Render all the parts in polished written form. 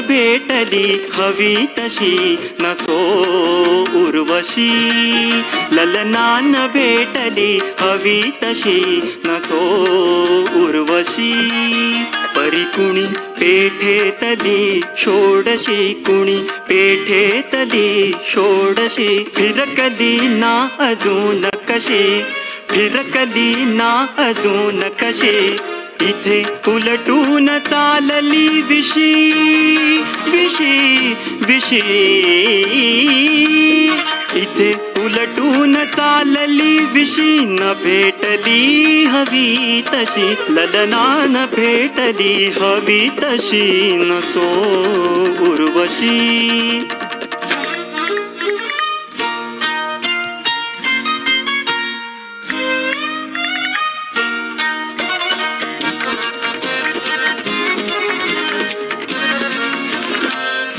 भेटली हवी तशी नसो उर्वशी, ललनान भेटली हवी तशी नसो उर्वशी. परी कुणी पेठेतली षोडशी, कुणी पेठेतली षोडशी, फिरकली ना अजून कशी, फिरकली ना अजून कशी. इथे उलटून चालली विशी विशी विशी, इथे उलटून चालली विशी. न भेटली हवी तशी, ललना न भेटली हवी तशी नसो उर्वशी.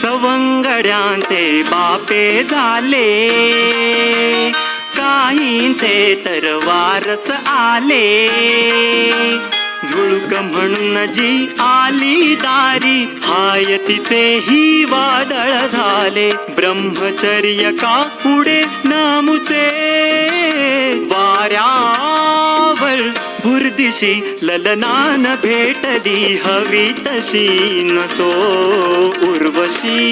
सवंगड्यांचे बापे झाले, काहींचे तर वारस आले. झुळक म्हणून जी आली दारी, हाय तिचे ही वादळ झाले. ब्रह्मचर्य का पुढे नामुचे, वाऱ्यावर भुर्दिशी ललनान भेटली हवी तशी नसो उर्वशी.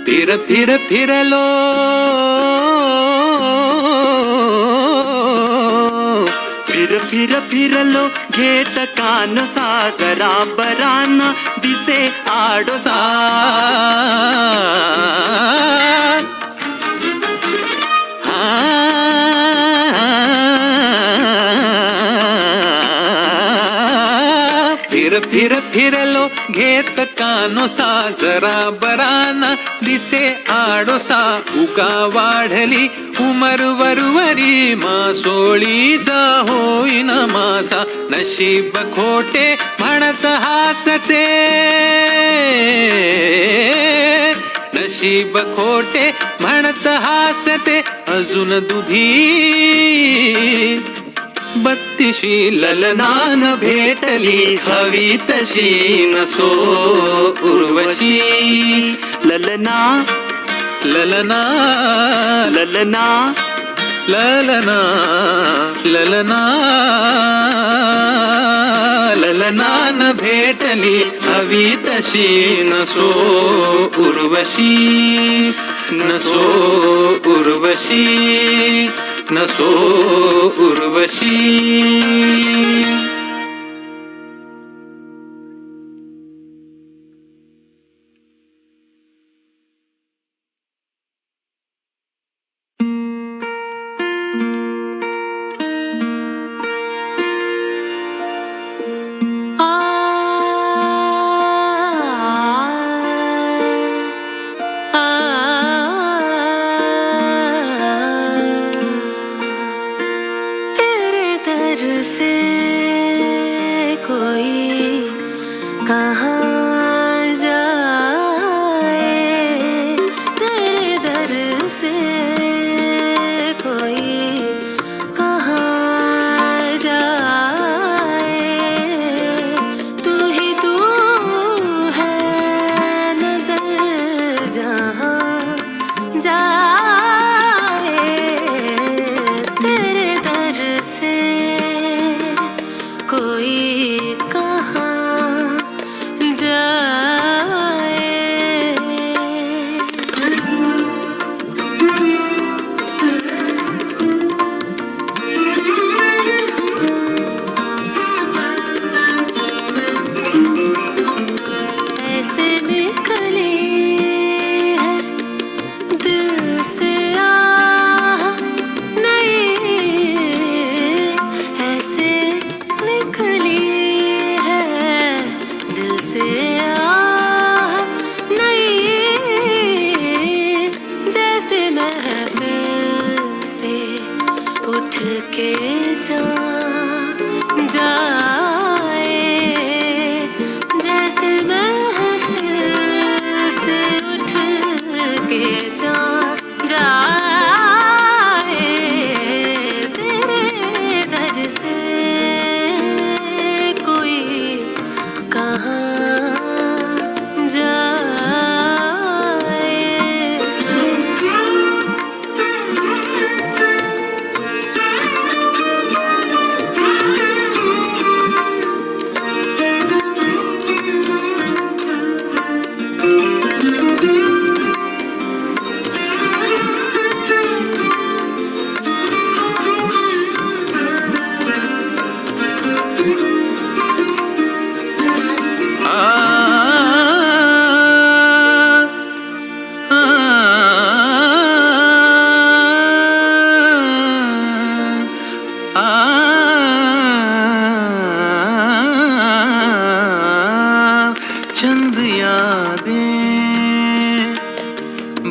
फिर फिर फिरलो, फिर फिर फिरलो घेत कानोसा, जरा बरान दिसे आडोसा. फिर फिर फिरलो घेत कानोसा, जरा बराना दिसे आडोसा. उगा वाढली उमर वरवरी, मासोळीचा होईन मासा. नशीब खोटे म्हणत हासते, नशीब खोटे म्हणत हासते. अजून दुधी बत्तीशी, ललनान भेटली हवी तशी नसो उर्वशी. ललना ललना ललना ललना ललना, ललनान भेटली हवी तशी नसो उर्वशी. नसो उर्वशी, नसो उर्वशी. से कोई कहाँ जाए, तेरे दर से कोई कहाँ जाए. तू ही तू है नजर जहाँ जाए, तेरे दर से कोई कहाँ जाए. ऐसे निकली है दिल से आह नहीं, ऐसे निकली है दिल से आह नहीं. जैसे महफिल से उठ के जाए, जैसे महफिल से उठ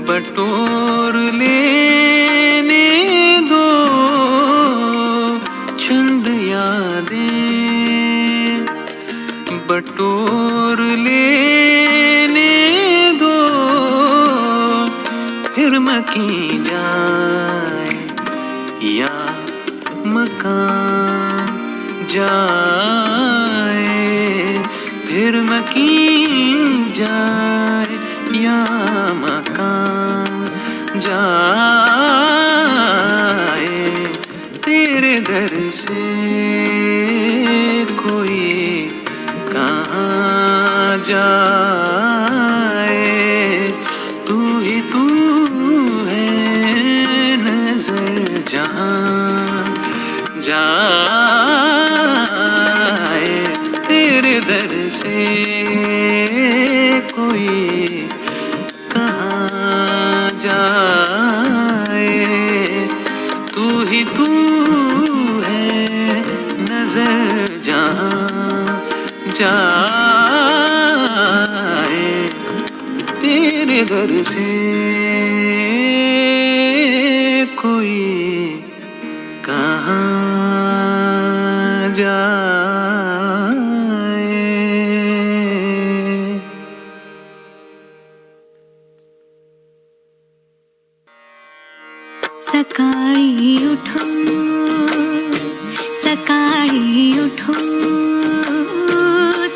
बटोर लेने दो छंद यादें, बटोर लेने दो फिर मकी जाए या मकान जाए, फिर मकी जाए या मकान जाए। तेरे दर से कोई कहाँ जाए, तू ही तू है नजर जहाँ जाए। तेरे दर से कोई कहाँ जाए, तू ही तू है नजर जहाँ जाए। तेरे दर से कोई कहाँ जाए। सकाळी उठो, सकाळी उठो,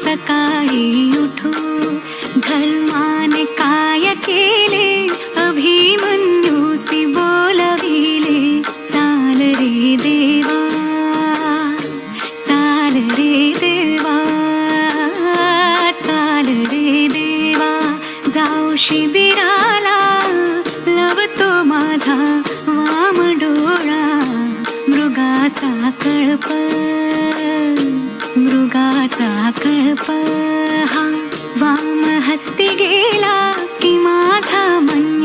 सकाळी उठो, धर्माने काय केले, अभिमन्यूसी बोलविले, चाल रे देवा, चाल रे देवा, चाल रे देवा, जाऊ शिबिराला, लवतो माझा वाम डोळा, मृगाचा कळप, मृगाचा कळप, हा वाम हस्ती गेला की माझा मन